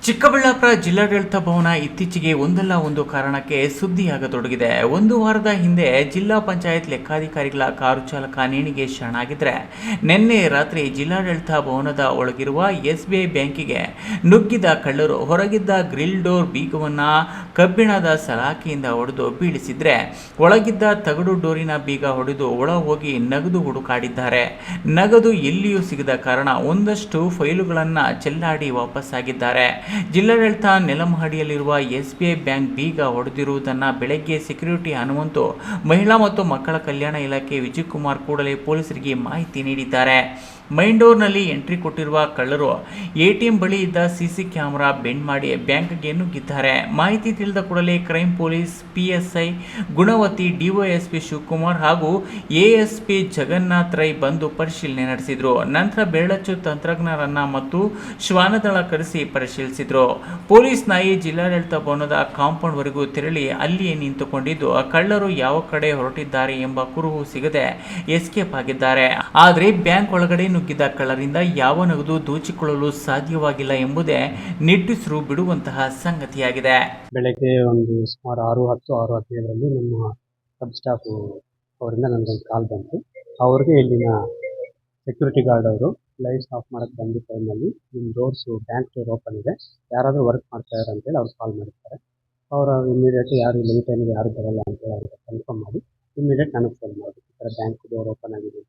ಚಿಕ್ಕಬಳ್ಳಾಪುರ ಜಿಲ್ಲಾಡಳಿತ ಭವನ ಇತ್ತೀಚೆಗೆ ಒಂದಲ್ಲ ಒಂದು ಕಾರಣಕ್ಕೆ ಸುದ್ದಿಯಾಗತೊಡಗಿದೆ. ಒಂದು ವಾರದ ಹಿಂದೆ ಜಿಲ್ಲಾ ಪಂಚಾಯತ್ ಲೆಕ್ಕಾಧಿಕಾರಿಗಳ ಕಾರು ಚಾಲಕ ನೇಣಿಗೆ ಶರಣಾಗಿದ್ದರೆ, ನಿನ್ನೆ ರಾತ್ರಿ ಜಿಲ್ಲಾಡಳಿತ ಭವನದ ಒಳಗಿರುವ SBI ಬ್ಯಾಂಕಿಗೆ ನುಗ್ಗಿದ ಕಳ್ಳರು ಹೊರಗಿದ್ದ ಗ್ರಿಲ್ ಡೋರ್ ಬೀಗವನ್ನು ಕಬ್ಬಿಣದ ಸಲಾಕೆಯಿಂದ ಹೊಡೆದು ಬೀಳಿಸಿದ್ರೆ, ಒಳಗಿದ್ದ ತಗಡು ಡೋರಿನ ಬೀಗ ಹೊಡೆದು ಒಳ ಹೋಗಿ ನಗದು ಹುಡುಕಾಡಿದ್ದಾರೆ. ನಗದು ಎಲ್ಲಿಯೂ ಸಿಗದ ಕಾರಣ ಒಂದಷ್ಟು ಫೈಲುಗಳನ್ನು ಚೆಲ್ಲಾಡಿ ವಾಪಸ್ಸಾಗಿದ್ದಾರೆ. ಜಿಲ್ಲಾಡಳಿತ ನೆಲಮಹಡಿಯಲ್ಲಿರುವ SBI ಬ್ಯಾಂಕ್ ಬೀಗ ಹೊಡೆದಿರುವುದನ್ನು ಬೆಳಗ್ಗೆ ಸೆಕ್ಯೂರಿಟಿ ಹನುಮಂತು, ಮಹಿಳಾ ಮತ್ತು ಮಕ್ಕಳ ಕಲ್ಯಾಣ ಇಲಾಖೆ ವಿಜಯಕುಮಾರ್ ಕೂಡಲೇ ಪೊಲೀಸರಿಗೆ ಮಾಹಿತಿ ನೀಡಿದ್ದಾರೆ. ಮೈನ್ ಡೋರ್ನಲ್ಲಿ ಎಂಟ್ರಿ ಕೊಟ್ಟಿರುವ ಕಳ್ಳರು ATM ಬಳಿ ಇದ್ದ CC ಕ್ಯಾಮೆರಾ ಬೆಂಡ್ ಮಾಡಿ ಬ್ಯಾಂಕ್ಗೆ ನುಗ್ಗಿದ್ದಾರೆ. ಮಾಹಿತಿ ತಿಳಿದ ಕೂಡಲೇ ಕ್ರೈಮ್ ಪೊಲೀಸ್ PSI ಗುಣವತಿ, DYSP ಶಿವಕುಮಾರ್ ಹಾಗೂ ASP ಜಗನ್ನಾಥ್ ರೈ ಬಂದು ಪರಿಶೀಲನೆ ನಡೆಸಿದರು. ನಂತರ ಬೆರಳಚ್ಚು ತಂತ್ರಜ್ಞರನ್ನ ಮತ್ತು ಶ್ವಾನದಳ ಕರೆಸಿ ಪರಿಶೀಲಿಸಿದರು. ಪೊಲೀಸ್ ನಾಯಿ ಜಿಲ್ಲಾಡಳಿತ ಭವನದ ಕಾಂಪೌಂಡ್ ವರೆಗೂ ತೆರಳಿ ಅಲ್ಲಿಯೇ ನಿಂತುಕೊಂಡಿದ್ದು, ಕಳ್ಳರು ಯಾವ ಕಡೆ ಹೊರಟಿದ್ದಾರೆ ಎಂಬ ಕುರುಹು ಸಿಗದೆ ಎಸ್ಕೇಪ್ ಆಗಿದ್ದಾರೆ. ಆದರೆ ಬ್ಯಾಂಕ್ ಒಳಗಡೆ ನುಗ್ಗಿದ ಕಳ್ಳರಿಂದ ಯಾವ ನಗದು ದೋಚಿಕೊಳ್ಳಲು ಸಾಧ್ಯವಾಗಿಲ್ಲ ಎಂಬುದೇ ನಿಟ್ಟುಸಿರು ಬಿಡುವಂತಹ ಸಂಗತಿಯಾಗಿದೆ. ಬೆಳಗ್ಗೆ ಒಂದು ಸುಮಾರು 6:10-6:15ರಲ್ಲಿ ನಮ್ಮ ಸಬ್ ಸ್ಟಾಫ್ ಅವರಿಂದ ನನಗೊಂದು ಕಾಲ್ ಬಂತು. ಅವ್ರಿಗೆ ಇಲ್ಲಿನ ಸೆಕ್ಯೂರಿಟಿ ಗಾರ್ಡ್ ಅವರು ಲೈಟ್ಸ್ ಆಫ್ ಮಾಡೋಕ್ಕೆ ಬಂದ ಟೈಮಲ್ಲಿ ನಿಮ್ಮ ಡೋರ್ಸು ಬ್ಯಾಂಕ್ ಡೋರ್ ಓಪನ್ ಇದೆ, ಯಾರಾದರೂ ವರ್ಕ್ ಮಾಡ್ತಾ ಇದ್ದಾರೆ ಅಂತೇಳಿ ಅವ್ರು ಕಾಲ್ ಮಾಡಿರ್ತಾರೆ. ಅವರು ಇಮಿಡಿಯೇಟ್ಲಿ ಯಾರು ಇಲ್ಲಿ ಈ ಟೈಮಿಗೆ ಯಾರು ಬರೋಲ್ಲ ಅಂತೇಳಿ ಅವ್ರಿಗೆ ಕನ್ಫರ್ಮ್ ಮಾಡಿ ಇಮಿಡಿಯೇಟ್ ನನಗೆ ಫೋನ್ ಮಾಡಿದ್ರು. ಈ ಥರ ಬ್ಯಾಂಕ್ ಡೋರ್ ಓಪನ್ ಆಗಿದೆ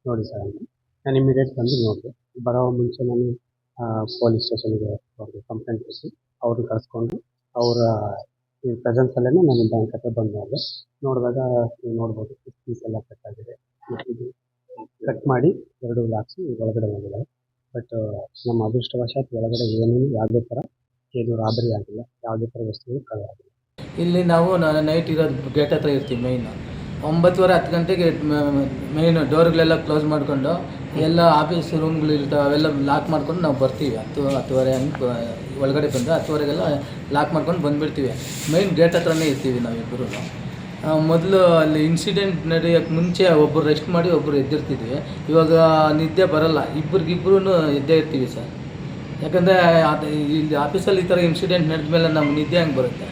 ನೋಡಿ ಸರ್ ಅಂತ. ನಾನು ಇಮಿಡಿಯೇಟ್ ಬಂದು ನೋಡಿದೆ. ಬರೋ ಮುಂಚೆ ನಾನು ಪೊಲೀಸ್ ಸ್ಟೇಷನ್ಗೆ ಅವ್ರಿಗೆ ಕಂಪ್ಲೇಂಟ್ ಕೊಟ್ಟು ಅವ್ರನ್ನ ಕಳಿಸ್ಕೊಂಡು ಅವರ ಪ್ರೆಸೆನ್ಸಲ್ಲೇ ನಾನು ಬ್ಯಾಂಕ್ ಹತ್ರ ಬಂದು ನೋಡಿದಾಗ ನೀವು ನೋಡ್ಬೋದು ಫೀಸ್ ಎಲ್ಲ ಕಟ್ಟಾಗಿದೆ. ಇದು ಕಟ್ ಮಾಡಿ 2 ಲಾಕ್ಸಿ ಒಳಗಡೆ ಬಂದಿದ್ದಾರೆ. ಬಟ್ ನಮ್ಮ ಅದೃಷ್ಟವಶಾತ್ ಒಳಗಡೆ ಯಾವುದೇ ಥರ ಏನು ರಾಬರಿ ಆಗಿಲ್ಲ, ಯಾವುದೇ ಥರ ವಸ್ತುಗಳು ಕಳ್ಳಾಗಿಲ್ಲ. ಇಲ್ಲಿ ನಾವು ನೈಟ್ ಇರೋದು ಗೇಟ್ ಹತ್ರ ಇರ್ತೀವಿ. ಮೈನು 9:30-10 ಗಂಟೆಗೆ ಮೇಯ್ನು ಡೋರ್ಗಳೆಲ್ಲ ಕ್ಲೋಸ್ ಮಾಡಿಕೊಂಡು ಎಲ್ಲ ಆಫೀಸ್ ರೂಮ್ಗಳು ಇರ್ತಾವೆ, ಅವೆಲ್ಲ ಲಾಕ್ ಮಾಡ್ಕೊಂಡು ನಾವು ಬರ್ತೀವಿ. 10-10:30 ಹಂಗೆ ಒಳಗಡೆ ಬಂದು 10:30ಗೆಲ್ಲ ಲಾಕ್ ಮಾಡ್ಕೊಂಡು ಬಂದುಬಿಡ್ತೀವಿ. ಮೇಯ್ನ್ ಗೇಟ್ ಹತ್ರನೇ ಇರ್ತೀವಿ ನಾವಿಬ್ಬರು. ಮೊದಲು ಅಲ್ಲಿ ಇನ್ಸಿಡೆಂಟ್ ನಡೆಯೋಕ್ಕೆ ಮುಂಚೆ ಒಬ್ಬರು ರೆಸ್ಟ್ ಮಾಡಿ ಒಬ್ಬರು ಎದ್ದಿರ್ತಿದ್ವಿ. ಇವಾಗ ನಿದ್ದೆ ಬರೋಲ್ಲ, ಇಬ್ಬರಿಗಿಬ್ಬರೂ ಎದ್ದೇ ಇರ್ತೀವಿ ಸರ್. ಯಾಕಂದರೆ ಇಲ್ಲಿ ಆಫೀಸಲ್ಲಿ ಈ ಥರ ಇನ್ಸಿಡೆಂಟ್ ನಡೆದ ಮೇಲೆ ನಮ್ಗೆ ನಿದ್ದೆ ಹಂಗೆ ಬರುತ್ತೆ.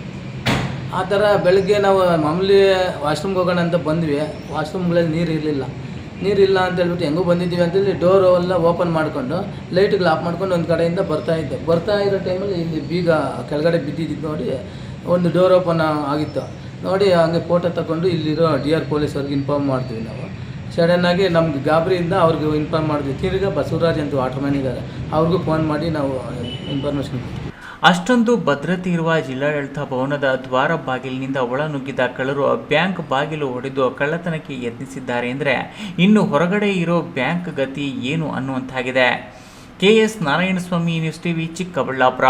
ಆ ಥರ ಬೆಳಗ್ಗೆ ನಾವು ಮಾಮೂಲಿ ವಾಶ್ರೂಮ್ಗೆ ಹೋಗೋಣ ಅಂತ ಬಂದ್ವಿ. ವಾಶ್ರೂಮ್ಗಳಲ್ಲಿ ನೀರಿಲ್ಲ ಅಂತ ಹೇಳ್ಬಿಟ್ಟು ಹೆಂಗೂ ಬಂದಿದ್ದೀವಿ ಅಂತೇಳಿ ಡೋರು ಎಲ್ಲ ಓಪನ್ ಮಾಡಿಕೊಂಡು ಲೈಟ್ಗಳು ಆಫ್ ಮಾಡ್ಕೊಂಡು ಒಂದು ಕಡೆಯಿಂದ ಬರ್ತಾ ಇರೋ ಟೈಮಲ್ಲಿ ಇಲ್ಲಿ ಬೀಗ ಕೆಳಗಡೆ ಬಿದ್ದಿದ್ದು ನೋಡಿ ಒಂದು ಡೋರ್ ಓಪನ್ ಆಗಿತ್ತು. ನೋಡಿ ಹಂಗೆ ಫೋಟೋ ತಗೊಂಡು ಇಲ್ಲಿರೋ DR ಪೊಲೀಸವ್ರಿಗೆ ಇನ್ಫಾರ್ಮ್ ಮಾಡ್ತೀವಿ ನಾವು. ಸಡನ್ನಾಗಿ ನಮ್ಗೆ ಗಾಬರಿಯಿಂದ ಅವ್ರಿಗೆ ಇನ್ಫಾರ್ಮ್ ಮಾಡಿದ್ವಿ. ತಿರ್ಗಿ ಬಸವರಾಜ್ ಅಂತ ವಾಟರ್ಮ್ಯಾನ್ ಇದ್ದಾರೆ, ಅವ್ರಿಗೂ ಫೋನ್ ಮಾಡಿ ನಾವು ಇನ್ಫಾರ್ಮೇಷನ್ ಕೊಡ್ತೀವಿ. ಅಷ್ಟೊಂದು ಭದ್ರತೆ ಇರುವ ಜಿಲ್ಲಾಡಳಿತ ಭವನದ ದ್ವಾರ ಬಾಗಿಲಿನಿಂದ ಒಳ ನುಗ್ಗಿದ ಕಳ್ಳರು ಬ್ಯಾಂಕ್ ಬಾಗಿಲು ಒಡೆದು ಕಳ್ಳತನಕ್ಕೆ ಯತ್ನಿಸಿದ್ದಾರೆ ಎಂದರೆ, ಇನ್ನು ಹೊರಗಡೆ ಇರೋ ಬ್ಯಾಂಕ್ ಗತಿ ಏನು ಅನ್ನುವಂತಾಗಿದೆ. KS Narayanaswamy, news TV, Chikkaballapur.